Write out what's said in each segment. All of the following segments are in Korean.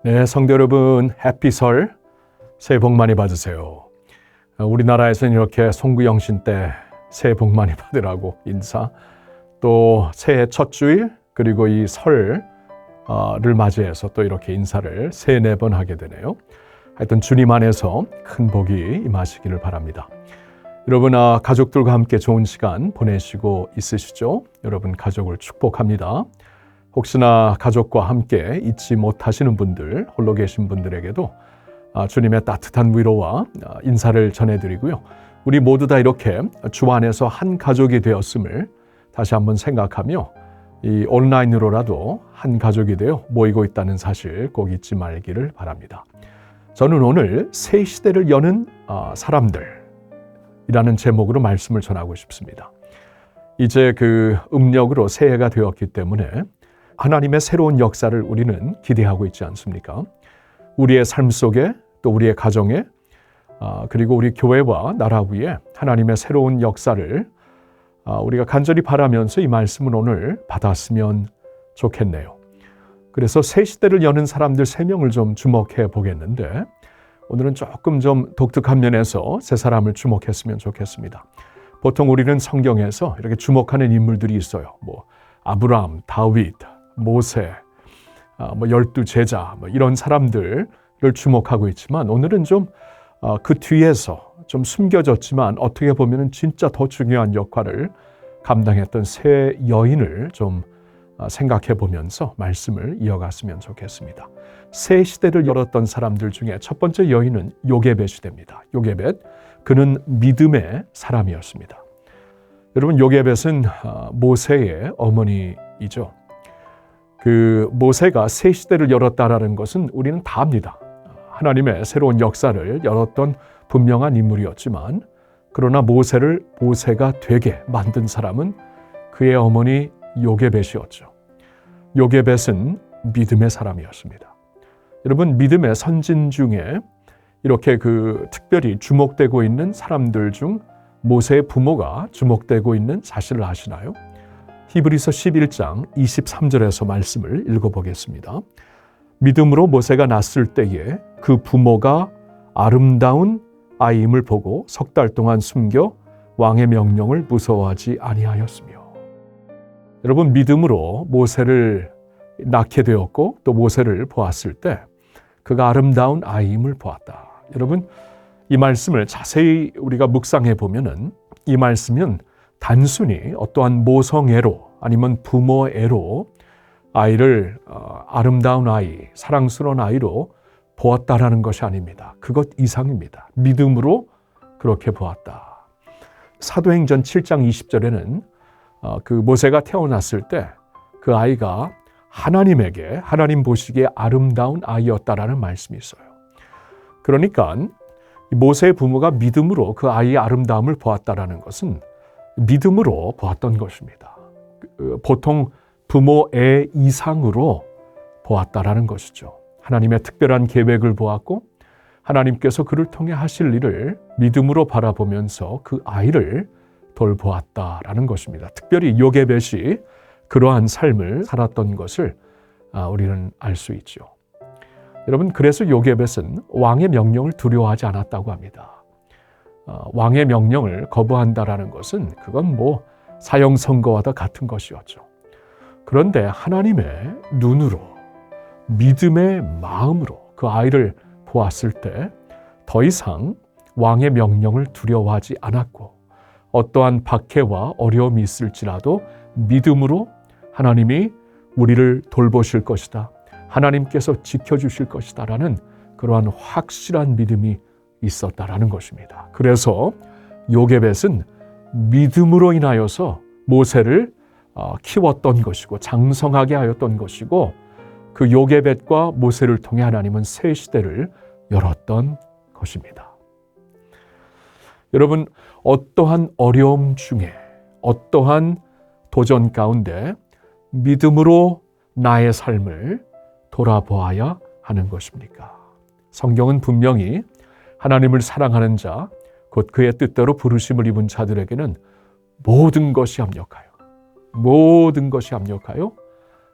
네, 성도 여러분, 해피 설, 새해 복 많이 받으세요. 우리나라에서는 이렇게 송구영신 때 새해 복 많이 받으라고 인사, 또 새해 첫 주일, 그리고 이 설을 맞이해서 또 이렇게 인사를 3-4번 하게 되네요. 하여튼 주님 안에서 큰 복이 임하시기를 바랍니다. 여러분, 가족들과 함께 좋은 시간 보내시고 있으시죠? 여러분 가족을 축복합니다. 혹시나 가족과 함께 있지 못하시는 분들, 홀로 계신 분들에게도 주님의 따뜻한 위로와 인사를 전해드리고요. 우리 모두 다 이렇게 주 안에서 한 가족이 되었음을 다시 한번 생각하며 이 온라인으로라도 한 가족이 되어 모이고 있다는 사실 꼭 잊지 말기를 바랍니다. 저는 오늘 새 시대를 여는 사람들이라는 제목으로 말씀을 전하고 싶습니다. 이제 그 음력으로 새해가 되었기 때문에 하나님의 새로운 역사를 우리는 기대하고 있지 않습니까? 우리의 삶 속에 또 우리의 가정에 그리고 우리 교회와 나라 위에 하나님의 새로운 역사를 우리가 간절히 바라면서 이 말씀을 오늘 받았으면 좋겠네요. 그래서 새 시대를 여는 사람들 3명을 좀 주목해 보겠는데 오늘은 조금 좀 독특한 면에서 세 사람을 주목했으면 좋겠습니다. 보통 우리는 성경에서 이렇게 주목하는 인물들이 있어요. 아브라함, 다윗, 모세, 12 제자 이런 사람들을 주목하고 있지만 오늘은 좀 그 뒤에서 좀 숨겨졌지만 어떻게 보면 진짜 더 중요한 역할을 감당했던 세 여인을 좀 생각해 보면서 말씀을 이어갔으면 좋겠습니다. 새 시대를 열었던 사람들 중에 첫 번째 여인은 요게벳이 됩니다. 요게벳, 그는 믿음의 사람이었습니다. 여러분, 요게벳은 모세의 어머니이죠. 그 모세가 새 시대를 열었다라는 것은 우리는 다 압니다. 하나님의 새로운 역사를 열었던 분명한 인물이었지만 그러나 모세가 되게 만든 사람은 그의 어머니 요게벳이었죠. 요게벳은 믿음의 사람이었습니다. 여러분, 믿음의 선진 중에 이렇게 특별히 주목되고 있는 사람들 중 모세의 부모가 주목되고 있는 사실을 아시나요? 히브리서 11장 23절에서 말씀을 읽어보겠습니다. 믿음으로 모세가 낳았을 때에 그 부모가 아름다운 아이임을 보고 3달 동안 숨겨 왕의 명령을 무서워하지 아니하였으며. 여러분, 믿음으로 모세를 낳게 되었고 또 모세를 보았을 때 그가 아름다운 아이임을 보았다. 여러분, 이 말씀을 자세히 우리가 묵상해 보면은 이 말씀은 단순히 어떠한 모성애로 아니면 부모애로 아이를 아름다운 아이, 사랑스러운 아이로 보았다라는 것이 아닙니다. 그것 이상입니다. 믿음으로 그렇게 보았다. 사도행전 7장 20절에는 그 모세가 태어났을 때 그 아이가 하나님 보시기에 아름다운 아이였다라는 말씀이 있어요. 그러니까 모세의 부모가 믿음으로 그 아이의 아름다움을 보았다라는 것은 믿음으로 보았던 것입니다. 보통 부모의 이상으로 보았다라는 것이죠. 하나님의 특별한 계획을 보았고 하나님께서 그를 통해 하실 일을 믿음으로 바라보면서 그 아이를 돌보았다라는 것입니다. 특별히 요게벳이 그러한 삶을 살았던 것을 우리는 알 수 있죠. 여러분, 그래서 요게벳은 왕의 명령을 두려워하지 않았다고 합니다. 왕의 명령을 거부한다라는 것은 그건 사형 선고와도 같은 것이었죠. 그런데 하나님의 눈으로 믿음의 마음으로 그 아이를 보았을 때 더 이상 왕의 명령을 두려워하지 않았고 어떠한 박해와 어려움이 있을지라도 믿음으로 하나님이 우리를 돌보실 것이다. 하나님께서 지켜주실 것이다 라는 그러한 확실한 믿음이 있었다라는 것입니다. 그래서 요게벳은 믿음으로 인하여서 모세를 키웠던 것이고 장성하게 하였던 것이고 그 요게벳과 모세를 통해 하나님은 새 시대를 열었던 것입니다. 여러분, 어떠한 어려움 중에 어떠한 도전 가운데 믿음으로 나의 삶을 돌아보아야 하는 것입니까? 성경은 분명히 하나님을 사랑하는 자, 곧 그의 뜻대로 부르심을 입은 자들에게는 모든 것이 합력하여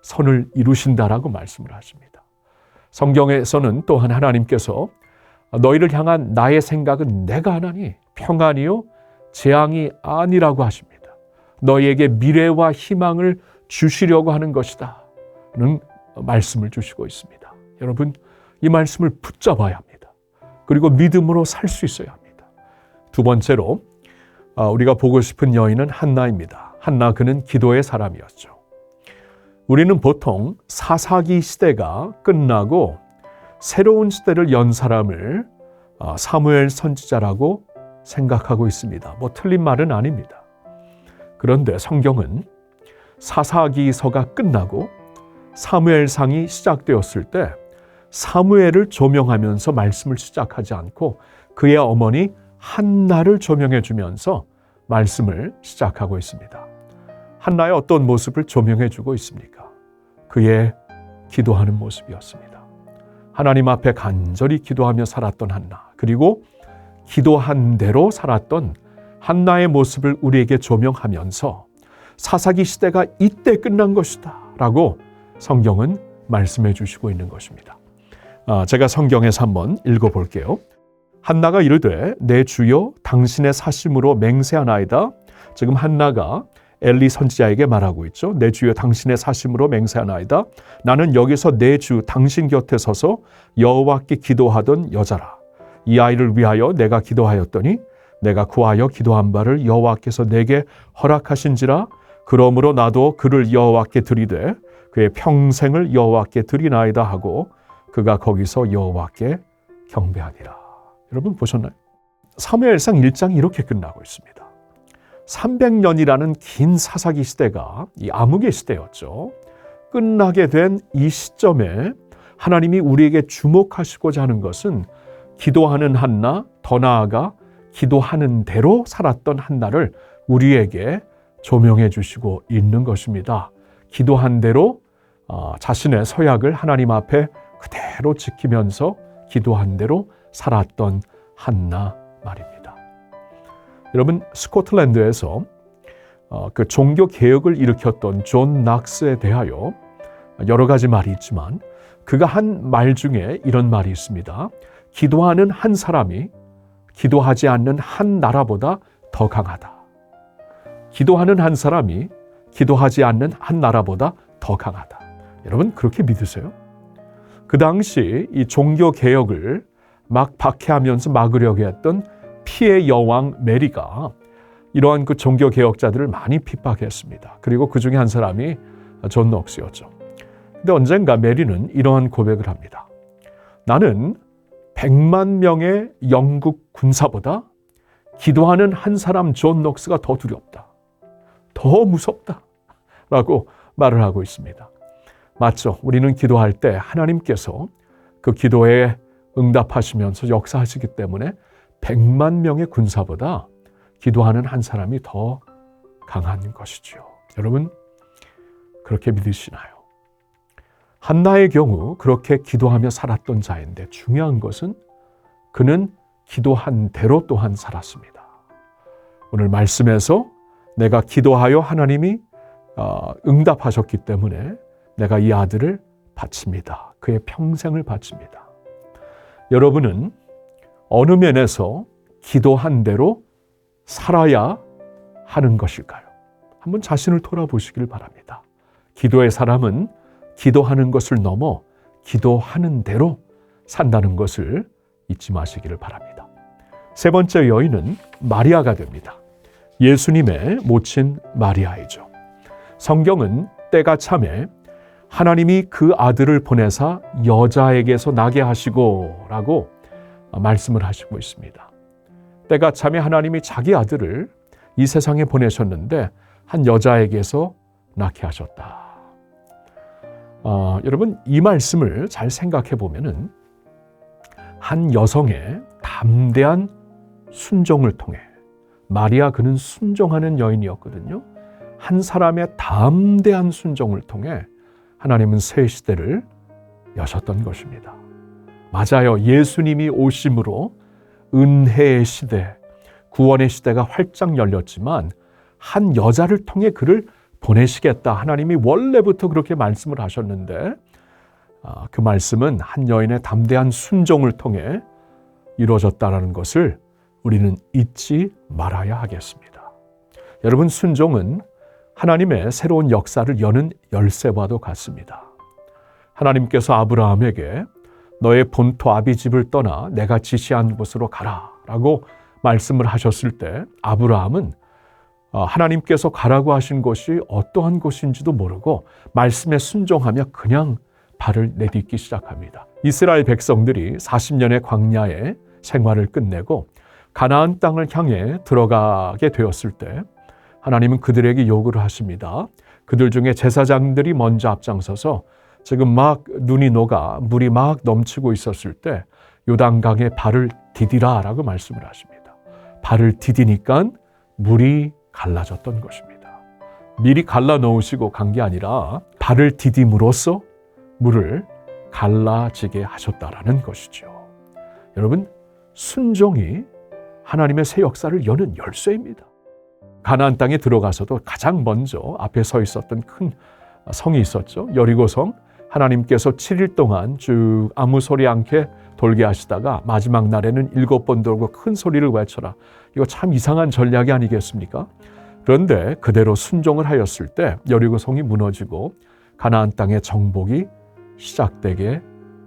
선을 이루신다라고 말씀을 하십니다. 성경에서는 또한 하나님께서 너희를 향한 나의 생각은 내가 하나니 평안이요 재앙이 아니라고 하십니다. 너희에게 미래와 희망을 주시려고 하는 것이다 는 말씀을 주시고 있습니다. 여러분, 이 말씀을 붙잡아야 합니다. 그리고 믿음으로 살 수 있어야 합니다. 두 번째로 우리가 보고 싶은 여인은 한나입니다. 한나, 그는 기도의 사람이었죠. 우리는 보통 사사기 시대가 끝나고 새로운 시대를 연 사람을 사무엘 선지자라고 생각하고 있습니다. 뭐 틀린 말은 아닙니다. 그런데 성경은 사사기서가 끝나고 사무엘상이 시작되었을 때 사무엘을 조명하면서 말씀을 시작하지 않고 그의 어머니 한나를 조명해 주면서 말씀을 시작하고 있습니다. 한나의 어떤 모습을 조명해 주고 있습니까? 그의 기도하는 모습이었습니다. 하나님 앞에 간절히 기도하며 살았던 한나, 그리고 기도한 대로 살았던 한나의 모습을 우리에게 조명하면서 사사기 시대가 이때 끝난 것이다 라고 성경은 말씀해 주시고 있는 것입니다. 제가 성경에서 한번 읽어볼게요. 한나가 이르되 내 주여 당신의 사심으로 맹세하나이다. 지금 한나가 엘리 선지자에게 말하고 있죠. 내 주여 당신의 사심으로 맹세하나이다. 나는 여기서 내 주 당신 곁에 서서 여호와께 기도하던 여자라. 이 아이를 위하여 내가 기도하였더니 내가 구하여 기도한 바를 여호와께서 내게 허락하신지라. 그러므로 나도 그를 여호와께 드리되 그의 평생을 여호와께 드리나이다 하고 그가 거기서 여호와께 경배하니라. 여러분 보셨나요? 사무엘상 1장이 이렇게 끝나고 있습니다. 300년이라는 긴 사사기 시대가 이 암흑의 시대였죠. 끝나게 된 이 시점에 하나님이 우리에게 주목하시고자 하는 것은 기도하는 한나, 더 나아가 기도하는 대로 살았던 한나를 우리에게 조명해 주시고 있는 것입니다. 기도한 대로 자신의 서약을 하나님 앞에 그대로 지키면서 기도한 대로 살았던 한나 말입니다. 여러분, 스코틀랜드에서 그 종교 개혁을 일으켰던 존 낙스에 대하여 여러 가지 말이 있지만 그가 한 말 중에 이런 말이 있습니다. 기도하는 한 사람이 기도하지 않는 한 나라보다 더 강하다. 기도하는 한 사람이 기도하지 않는 한 나라보다 더 강하다. 여러분, 그렇게 믿으세요? 그 당시 이 종교 개혁을 막 박해하면서 막으려고 했던 피해 여왕 메리가 이러한 그 종교 개혁자들을 많이 핍박했습니다. 그리고 그 중에 한 사람이 존 넉스였죠. 근데 언젠가 메리는 이러한 고백을 합니다. 나는 100만 명의 영국 군사보다 기도하는 한 사람 존 넉스가 더 두렵다. 더 무섭다. 라고 말을 하고 있습니다. 맞죠? 우리는 기도할 때 하나님께서 그 기도에 응답하시면서 역사하시기 때문에 100만 명의 군사보다 기도하는 한 사람이 더 강한 것이죠. 여러분, 그렇게 믿으시나요? 한나의 경우 그렇게 기도하며 살았던 자인데 중요한 것은 그는 기도한 대로 또한 살았습니다. 오늘 말씀에서 내가 기도하여 하나님이 응답하셨기 때문에 내가 이 아들을 바칩니다. 그의 평생을 바칩니다. 여러분은 어느 면에서 기도한 대로 살아야 하는 것일까요? 한번 자신을 돌아보시길 바랍니다. 기도의 사람은 기도하는 것을 넘어 기도하는 대로 산다는 것을 잊지 마시기를 바랍니다. 세 번째 여인은 마리아가 됩니다. 예수님의 모친 마리아이죠. 성경은 때가 참에 하나님이 그 아들을 보내사 여자에게서 나게 하시고 라고 말씀을 하시고 있습니다. 때가 참에 하나님이 자기 아들을 이 세상에 보내셨는데 한 여자에게서 낳게 하셨다. 여러분, 이 말씀을 잘 생각해 보면은 한 여성의 담대한 순종을 통해 마리아, 그는 순종하는 여인이었거든요. 한 사람의 담대한 순종을 통해 하나님은 새 시대를 여셨던 것입니다. 맞아요. 예수님이 오심으로 은혜의 시대, 구원의 시대가 활짝 열렸지만 한 여자를 통해 그를 보내시겠다. 하나님이 원래부터 그렇게 말씀을 하셨는데 그 말씀은 한 여인의 담대한 순종을 통해 이루어졌다는 것을 우리는 잊지 말아야 하겠습니다. 여러분, 순종은 하나님의 새로운 역사를 여는 열쇠와도 같습니다. 하나님께서 아브라함에게 너의 본토 아비집을 떠나 내가 지시한 곳으로 가라 라고 말씀을 하셨을 때 아브라함은 하나님께서 가라고 하신 곳이 어떠한 곳인지도 모르고 말씀에 순종하며 그냥 발을 내딛기 시작합니다. 이스라엘 백성들이 40년의 광야의 생활을 끝내고 가나안 땅을 향해 들어가게 되었을 때 하나님은 그들에게 요구를 하십니다. 그들 중에 제사장들이 먼저 앞장서서 지금 막 눈이 녹아 물이 막 넘치고 있었을 때 요단강에 발을 디디라 라고 말씀을 하십니다. 발을 디디니까 물이 갈라졌던 것입니다. 미리 갈라 놓으시고 간 게 아니라 발을 디딤으로써 물을 갈라지게 하셨다라는 것이죠. 여러분, 순종이 하나님의 새 역사를 여는 열쇠입니다. 가나안 땅에 들어가서도 가장 먼저 앞에 서 있었던 큰 성이 있었죠. 여리고성. 하나님께서 7일 동안 쭉 아무 소리 않게 돌게 하시다가 마지막 날에는 7번 돌고 큰 소리를 외쳐라. 이거 참 이상한 전략이 아니겠습니까? 그런데 그대로 순종을 하였을 때 여리고성이 무너지고 가나안 땅의 정복이 시작되게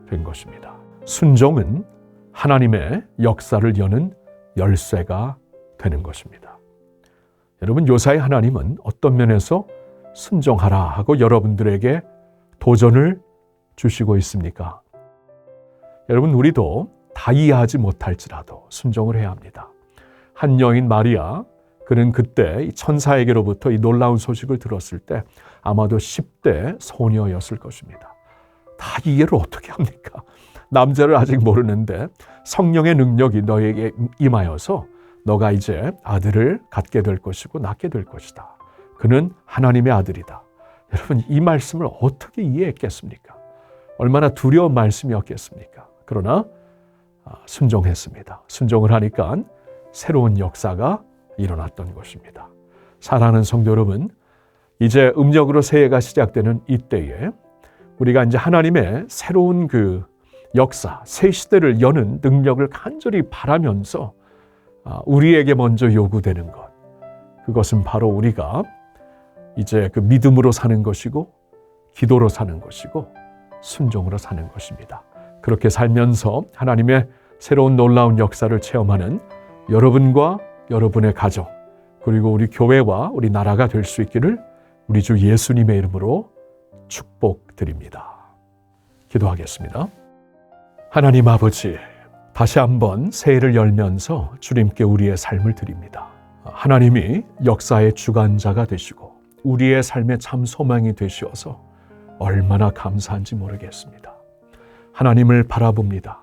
된 것입니다. 순종은 하나님의 역사를 여는 열쇠가 되는 것입니다. 여러분, 요사이 하나님은 어떤 면에서 순종하라 하고 여러분들에게 도전을 주시고 있습니까? 여러분, 우리도 다 이해하지 못할지라도 순종을 해야 합니다. 한 여인 마리아, 그는 그때 천사에게로부터 이 놀라운 소식을 들었을 때 아마도 10대 소녀였을 것입니다. 다 이해를 어떻게 합니까? 남자를 아직 모르는데 성령의 능력이 너에게 임하여서 너가 이제 아들을 갖게 될 것이고 낳게 될 것이다. 그는 하나님의 아들이다. 여러분, 이 말씀을 어떻게 이해했겠습니까? 얼마나 두려운 말씀이었겠습니까? 그러나 순종했습니다. 순종을 하니까 새로운 역사가 일어났던 것입니다. 사랑하는 성도 여러분, 이제 음력으로 새해가 시작되는 이때에 우리가 이제 하나님의 새로운 그 역사, 새 시대를 여는 능력을 간절히 바라면서 우리에게 먼저 요구되는 것, 그것은 바로 우리가 이제 그 믿음으로 사는 것이고 기도로 사는 것이고 순종으로 사는 것입니다. 그렇게 살면서 하나님의 새로운 놀라운 역사를 체험하는 여러분과 여러분의 가정, 그리고 우리 교회와 우리 나라가 될 수 있기를 우리 주 예수님의 이름으로 축복드립니다. 기도하겠습니다. 하나님 아버지, 다시 한번 새해를 열면서 주님께 우리의 삶을 드립니다. 하나님이 역사의 주관자가 되시고 우리의 삶의 참 소망이 되시어서 얼마나 감사한지 모르겠습니다. 하나님을 바라봅니다.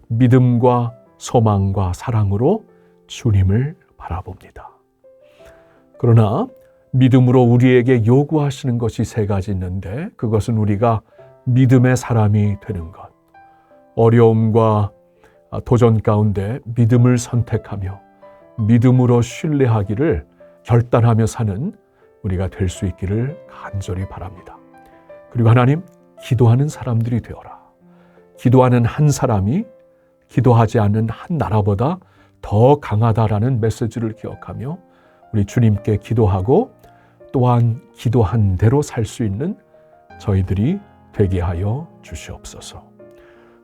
믿음과 소망과 사랑으로 주님을 바라봅니다. 그러나 믿음으로 우리에게 요구하시는 것이 세 가지 있는데 그것은 우리가 믿음의 사람이 되는 것, 어려움과 도전 가운데 믿음을 선택하며 믿음으로 신뢰하기를 결단하며 사는 우리가 될 수 있기를 간절히 바랍니다. 그리고 하나님, 기도하는 사람들이 되어라. 기도하는 한 사람이 기도하지 않는 한 나라보다 더 강하다라는 메시지를 기억하며 우리 주님께 기도하고 또한 기도한 대로 살 수 있는 저희들이 되게 하여 주시옵소서.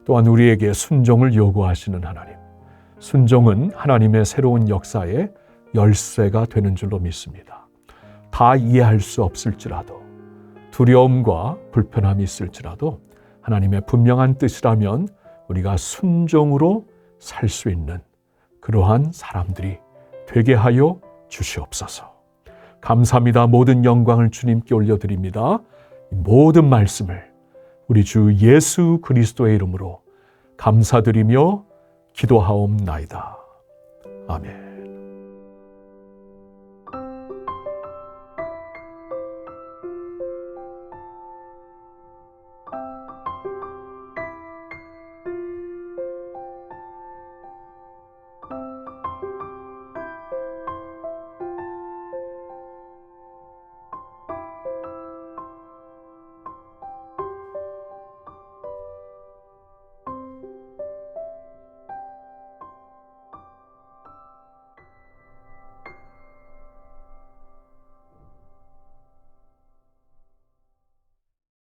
또한 우리에게 순종을 요구하시는 하나님, 순종은 하나님의 새로운 역사의 열쇠가 되는 줄로 믿습니다. 다 이해할 수 없을지라도, 두려움과 불편함이 있을지라도 하나님의 분명한 뜻이라면 우리가 순종으로 살 수 있는 그러한 사람들이 되게 하여 주시옵소서. 감사합니다. 모든 영광을 주님께 올려드립니다. 모든 말씀을 우리 주 예수 그리스도의 이름으로 감사드리며 기도하옵나이다. 아멘.